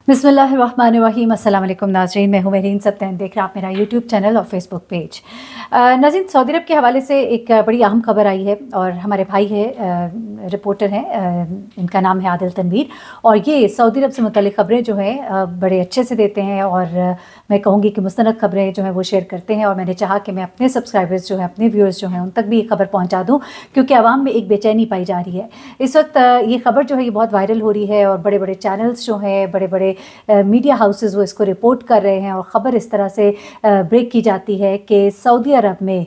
बिस्मिल्लाहिर्रहमानिर्रहीम। अस्सलाम वालेकुम नाज़रीन, मैं हूँ मेरीन सत्तैन, देख रहे हैं आप मेरा यूट्यूब चैनल और फेसबुक पेज। नाज़रीन, सऊदी अरब के हवाले से एक बड़ी अहम खबर आई है और हमारे भाई है, रिपोर्टर हैं, इनका नाम है आदिल तनवीर, और ये सऊदी अरब से मुतल्लिक़ खबरें जो हैं बड़े अच्छे से देते हैं और मैं कहूँगी कि मुस्तनद खबरें जो हैं वो शेयर करते हैं। और मैंने चाहा कि मैं अपने सब्सक्राइबर्स जो हैं, अपने व्यूअर्स जो हैं, उन तक भी ये खबर पहुँचा दूँ, क्योंकि आवाम में एक बेचैनी पाई जा रही है इस वक्त। ये खबर जो है ये बहुत वायरल हो रही है और बड़े बड़े चैनल्स जो हैं, बड़े बड़े मीडिया हाउसेस वो इसको रिपोर्ट कर रहे हैं और ख़बर इस तरह से ब्रेक की जाती है कि सऊदी अरब में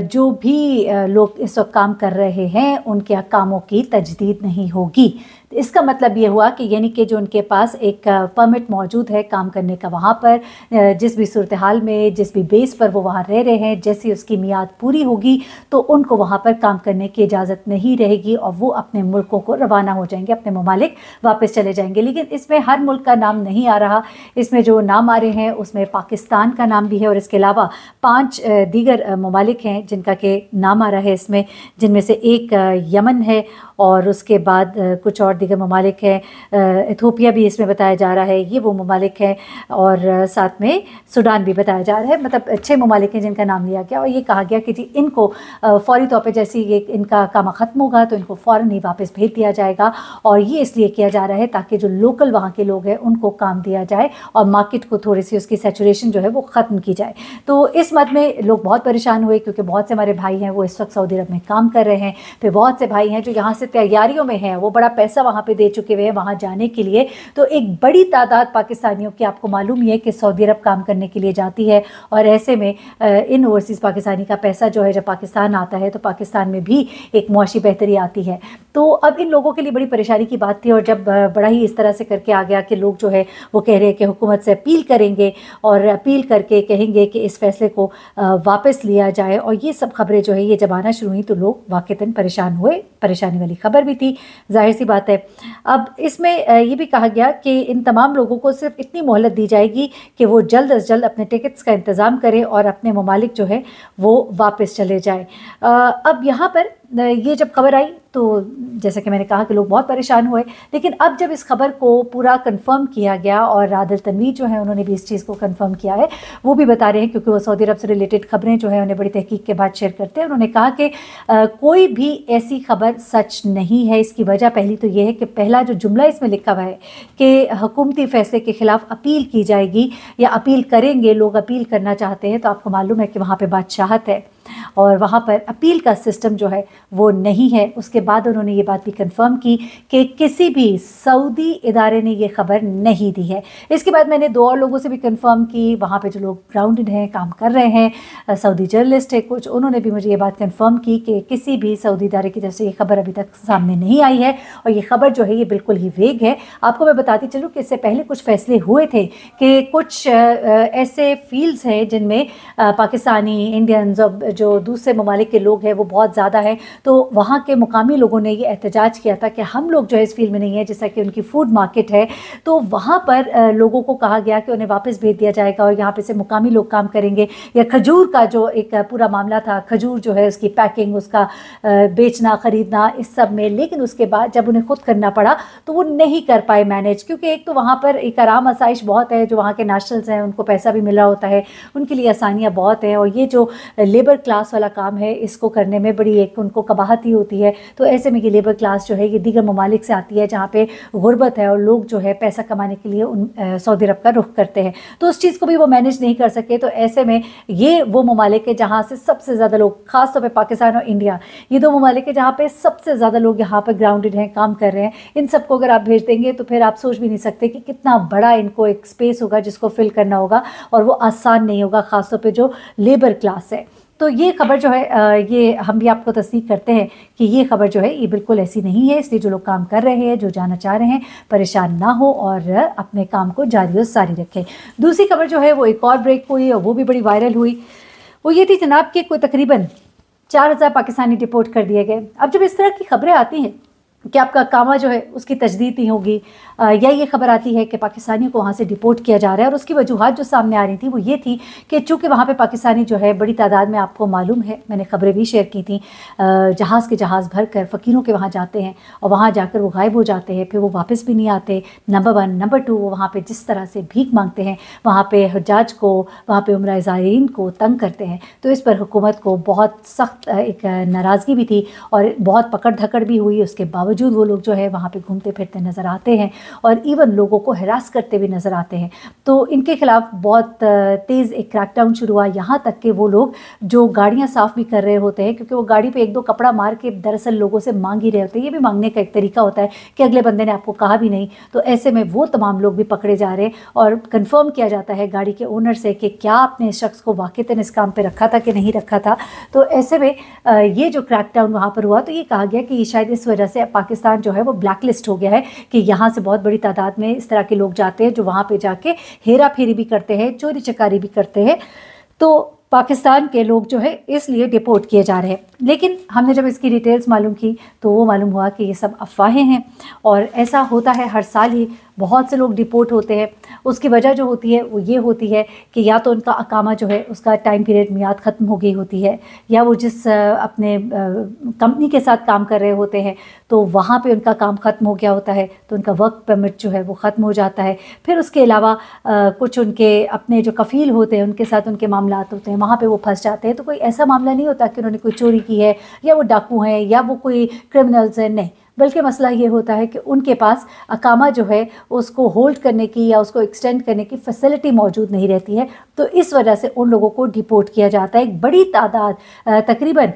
जो भी लोग इस वक्त काम कर रहे हैं उनके कामों की तजदीद नहीं होगी। इसका मतलब ये हुआ कि यानी कि जो उनके पास एक परमिट मौजूद है काम करने का, वहाँ पर जिस भी सूरत हाल में, जिस भी बेस पर वो वहाँ रह रहे हैं, जैसी उसकी मियाद पूरी होगी तो उनको वहाँ पर काम करने की इजाज़त नहीं रहेगी और वो अपने मुल्कों को रवाना हो जाएंगे, अपने ममालिक वापस चले जाएंगे। लेकिन इसमें हर मुल्क का नाम नहीं आ रहा। इसमें जो नाम आ रहे हैं उसमें पाकिस्तान का नाम भी है और इसके अलावा 5 दीगर ममालिक हैं जिनका के नाम आ रहा है इसमें, जिनमें से एक यमन है और उसके बाद कुछ और दीगर ममालिक हैं। इथोपिया भी इसमें बताया जा रहा है, ये वो ममालिक हैं, और साथ में सूडान भी बताया जा रहा है। मतलब 6 ममालिक हैं जिनका नाम लिया गया और ये कहा गया कि जी इनको फ़ौरी तौर पे जैसे ये इनका काम ख़त्म होगा तो इनको फ़ौरन ही वापस भेज दिया जाएगा। और ये इसलिए किया जा रहा है ताकि जो लोकल वहाँ के लोग हैं उनको काम दिया जाए और मार्केट को थोड़ी सी उसकी सैचुरेशन जो है वो ख़त्म की जाए। तो इस मद में लोग बहुत परेशान हुए क्योंकि बहुत से हमारे भाई हैं वो इस वक्त सऊदी अरब में काम कर रहे हैं। फिर बहुत से भाई हैं जो यहाँ से तैयारियों में हैं, वो बड़ा पैसा वहाँ पे दे चुके हुए हैं वहाँ जाने के लिए। तो एक बड़ी तादाद पाकिस्तानियों की आपको मालूम ही है कि सऊदी अरब काम करने के लिए जाती है और ऐसे में इन ओवरसीज़ पाकिस्तानी का पैसा जो है जब पाकिस्तान आता है तो पाकिस्तान में भी एक मुआशी बेहतरी आती है। तो अब इन लोगों के लिए बड़ी परेशानी की बात थी और जब बड़ा ही इस तरह से करके आ गया कि लोग जो है वो कह रहे हैं कि हुकूमत से अपील करेंगे और अपील करके कहेंगे कि इस फैसले को वापस लिया जाए। और ये सब खबरें जो है ये जब आना शुरू हुई तो लोग वाक़तन परेशान हुए। परेशानी वाली खबर भी थी, जाहिर सी बात है। अब इसमें ये भी कहा गया कि इन तमाम लोगों को सिर्फ इतनी मोहलत दी जाएगी कि वो जल्द अज जल्द अपने टिकट्स का इंतज़ाम करें और अपने ममालिक जो है वो वापस चले जाए। अब यहाँ पर ये जब खबर आई तो जैसे कि मैंने कहा कि लोग बहुत परेशान हुए, लेकिन अब जब इस खबर को पूरा कंफर्म किया गया और आदिल तनवीर जो है उन्होंने भी इस चीज़ को कंफर्म किया है, वो भी बता रहे हैं क्योंकि वो सऊदी अरब से रिलेटेड खबरें जो है उन्हें बड़ी तहकीक के बाद शेयर करते हैं। उन्होंने कहा कि कोई भी ऐसी खबर सच नहीं है। इसकी वजह पहली तो ये है कि पहला जो जुमला इसमें लिखा हुआ है कि हुकूमती फ़ैसले के ख़िलाफ़ अपील की जाएगी या अपील करेंगे, लोग अपील करना चाहते हैं, तो आपको मालूम है कि वहाँ पर बादशाहत है और वहाँ पर अपील का सिस्टम जो है वो नहीं है। उसके बाद उन्होंने ये बात भी कंफर्म की कि किसी भी सऊदी इदारे ने ये खबर नहीं दी है। इसके बाद मैंने 2 और लोगों से भी कंफर्म की, वहाँ पे जो लोग ग्राउंडेड हैं, काम कर रहे हैं, सऊदी जर्नलिस्ट है कुछ, उन्होंने भी मुझे ये बात कंफर्म की कि किसी भी सऊदी इदारे की तरफ से ये खबर अभी तक सामने नहीं आई है और ये खबर जो है ये बिल्कुल ही वेग है। आपको मैं बताती चलूँ कि इससे पहले कुछ फैसले हुए थे कि कुछ ऐसे फील्ड्स हैं जिनमें पाकिस्तानी, इंडियंस और जो दूसरे ममालिक के लोग हैं वो बहुत ज़्यादा है। तो वहाँ के मुकामी लोगों ने ये एहतजाज किया था कि हम लोग जो है इस फील्ड में नहीं है, जैसा कि उनकी फूड मार्केट है, तो वहाँ पर लोगों को कहा गया कि उन्हें वापस भेज दिया जाएगा और यहाँ पे से मुकामी लोग काम करेंगे। या खजूर का जो एक पूरा मामला था, खजूर जो है उसकी पैकिंग, उसका बेचना, ख़रीदना, इस सब में, लेकिन उसके बाद जब उन्हें खुद करना पड़ा तो वो नहीं कर पाए मैनेज, क्योंकि एक तो वहाँ पर एक आराम आसाइश बहुत है, जो वहाँ के नेशनल्स हैं उनको पैसा भी मिल रहा होता है, उनके लिए आसानियाँ बहुत हैं, और ये जो लेबर क्लास वाला काम है इसको करने में बड़ी एक उनको कबाहत ही होती है। तो ऐसे में ये लेबर क्लास जो है ये दीगर ममालिक से आती है जहाँ पे गुर्बत है और लोग जो है पैसा कमाने के लिए सऊदी अरब का रुख करते हैं, तो उस चीज़ को भी वो मैनेज नहीं कर सके। तो ऐसे में ये वो ममालिक है जहाँ से सबसे ज़्यादा लोग, ख़ास तौर पर पाकिस्तान और इंडिया, ये 2 ममालिक है जहाँ पे सबसे ज़्यादा लोग यहाँ पर ग्राउंडेड हैं, काम कर रहे हैं। इन सबको अगर आप भेज देंगे तो फिर आप सोच भी नहीं सकते कि कितना बड़ा इनको एक स्पेस होगा जिसको फिल करना होगा, और वो आसान नहीं होगा, ख़ासतौर पर जो लेबर क्लास है। तो ये खबर जो है ये हम भी आपको तस्दीक करते हैं कि ये खबर जो है ये बिल्कुल ऐसी नहीं है। इसलिए जो लोग काम कर रहे हैं, जो जाना चाह रहे हैं, परेशान ना हो और अपने काम को जारी और सारी रखें। दूसरी खबर जो है वो एक और ब्रेक हुई और वो भी बड़ी वायरल हुई। वो ये थी जनाब कि कोई तकरीबन 4000 पाकिस्तानी डिपोर्ट कर दिए गए। अब जब इस तरह की खबरें आती हैं कि आपका कामा जो है उसकी तजदीद नहीं होगी, या ये खबर आती है कि पाकिस्तानियों को वहाँ से डिपोर्ट किया जा रहा है। और उसकी वजूहात जो सामने आ रही थी वो ये थी कि चूँकि वहाँ पे पाकिस्तानी जो है बड़ी तादाद में, आपको मालूम है, मैंने खबरें भी शेयर की थी, जहाज़ के जहाज़ भर कर फ़कीरों के वहाँ जाते हैं और वहाँ जाकर वो गायब हो जाते हैं, फिर वो वापस भी नहीं आते। नंबर 1। नंबर 2, वो वहाँ पर जिस तरह से भीख मांगते हैं, वहाँ पर हज्जाज को, वहाँ पर उम्रा ज़ायरीन को तंग करते हैं। तो इस पर हुकूमत को बहुत सख्त एक नाराज़गी भी थी और बहुत पकड़ धकड़ भी हुई। उसके बावजूद वो लोग जो है वहाँ पे घूमते फिरते नज़र आते हैं और इवन लोगों को हरास करते भी नज़र आते हैं। तो इनके खिलाफ बहुत तेज़ एक क्रैकडाउन शुरू हुआ, यहाँ तक कि वो लोग जो गाड़ियाँ साफ़ भी कर रहे होते हैं, क्योंकि वो गाड़ी पे 1-2 कपड़ा मार के दरअसल लोगों से मांग ही रहे होते हैं। ये भी मांगने का एक तरीका होता है कि अगले बंदे ने आपको कहा भी नहीं। तो ऐसे में वो तमाम लोग भी पकड़े जा रहे हैं और कन्फर्म किया जाता है गाड़ी के ओनर से कि क्या आपने इस शख्स को वाक़ईतन इस काम पर रखा था कि नहीं रखा था। तो ऐसे में ये जो क्रैकडाउन वहाँ पर हुआ, तो ये कहा गया कि शायद इस वजह से पाकिस्तान जो है वो ब्लैक लिस्ट हो गया है कि यहाँ से बहुत बड़ी तादाद में इस तरह के लोग जाते हैं जो वहाँ पे जाके हेरा फेरी भी करते हैं, चोरी चकारी भी करते हैं। तो पाकिस्तान के लोग जो है इसलिए डिपोर्ट किए जा रहे हैं। लेकिन हमने जब इसकी डिटेल्स मालूम की तो वो मालूम हुआ कि ये सब अफवाहें हैं और ऐसा होता है हर साल ही, बहुत से लोग डिपोर्ट होते हैं। उसकी वजह जो होती है वो ये होती है कि या तो उनका अकामा जो है उसका टाइम पीरियड मियाद ख़त्म हो गई होती है, या वो जिस अपने कंपनी के साथ काम कर रहे होते हैं तो वहाँ पे उनका काम ख़त्म हो गया होता है, तो उनका वर्क परमिट जो है वो ख़त्म हो जाता है। फिर उसके अलावा कुछ उनके अपने जो कफ़ील होते हैं उनके साथ उनके मामलात होते हैं, वहाँ पे वो फंस जाते हैं। तो कोई ऐसा मामला नहीं होता कि उन्होंने कोई चोरी की है या वो डाकू हैं या वो कोई क्रिमिनल्स हैं, नहीं, बल्कि मसला ये होता है कि उनके पास अकामा जो है उसको होल्ड करने की या उसको एक्सटेंड करने की फैसिलिटी मौजूद नहीं रहती है। तो इस वजह से उन लोगों को डिपोर्ट किया जाता है। एक बड़ी तादाद, तकरीबन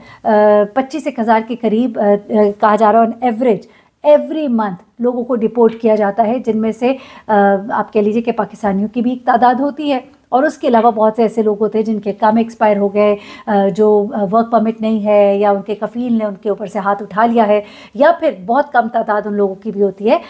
25,000 के करीब कहा जा रहा है ऑन एवरेज एवरी मंथ लोगों को डिपोर्ट किया जाता है, जिनमें से आप कह लीजिए कि पाकिस्तानियों की भी एक तादाद होती है और उसके अलावा बहुत से ऐसे लोग होते हैं जिनके काम एक्सपायर हो गए, जो वर्क परमिट नहीं है या उनके कफ़ील ने उनके ऊपर से हाथ उठा लिया है, या फिर बहुत कम तादाद उन लोगों की भी होती है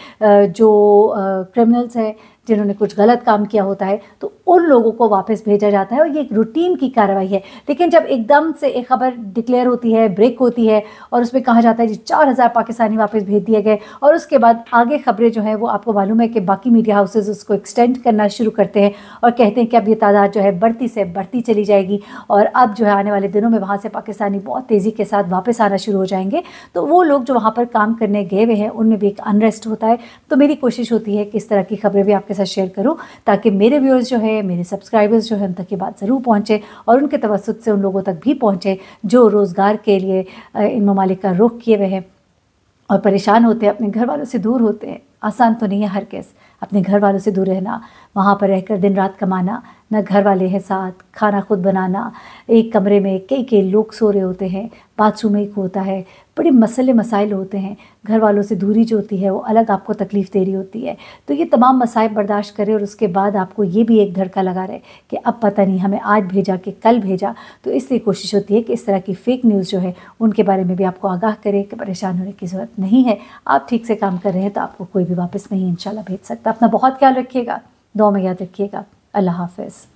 जो क्रिमिनल्स हैं जिन्होंने कुछ गलत काम किया होता है, तो उन लोगों को वापस भेजा जाता है और ये एक रूटीन की कार्रवाई है। लेकिन जब एकदम से एक खबर डिक्लेयर होती है, ब्रेक होती है और उसमें कहा जाता है जी 4000 पाकिस्तानी वापस भेज दिए गए, और उसके बाद आगे खबरें जो हैं वो आपको मालूम है कि बाकी मीडिया हाउसेज उसको एक्सटेंड करना शुरू करते हैं और कहते हैं कि अब ये तादाद जो है बढ़ती से बढ़ती चली जाएगी और अब जो है आने वाले दिनों में वहाँ से पाकिस्तानी बहुत तेज़ी के साथ वापस आना शुरू हो जाएंगे। तो वो लोग जो वहाँ पर काम करने गए हुए हैं उनमें भी एक अनरेस्ट होता है। तो मेरी कोशिश होती है कि इस तरह की खबरें भी आपके साथ शेयर करूं ताकि मेरे व्यूअर्स जो है, मेरे सब्सक्राइबर्स जो है, उन तक ये बात ज़रूर पहुंचे और उनके तवज्जुद से उन लोगों तक भी पहुंचे जो रोज़गार के लिए इन ममालिक का रुख किए हुए हैं और परेशान होते हैं, अपने घर वालों से दूर होते हैं। आसान तो नहीं है हर केस अपने घर वालों से दूर रहना, वहाँ पर रहकर दिन रात कमाना, न घर वाले हैं साथ, खाना खुद बनाना, एक कमरे में कई कई लोग सो रहे होते हैं, बाथरूम एक होता है, बड़े मसले मसाइल होते हैं, घर वालों से दूरी जो होती है वो अलग आपको तकलीफ़ दे रही होती है। तो ये तमाम मसाइब बर्दाश्त करें और उसके बाद आपको ये भी एक धड़का लगा रहे कि अब पता नहीं हमें आज भेजा कि कल भेजा। तो इसलिए कोशिश होती है कि इस तरह की फ़ेक न्यूज़ जो है उनके बारे में भी आपको आगाह करें कि परेशान होने की ज़रूरत नहीं है, आप ठीक से काम कर रहे हैं तो आपको कोई भी वापस नहीं इंशाल्लाह भेज सकता। अपना बहुत ख्याल रखिएगा, दुआ में याद रखिएगा। अल्लाह हाफ़िज़।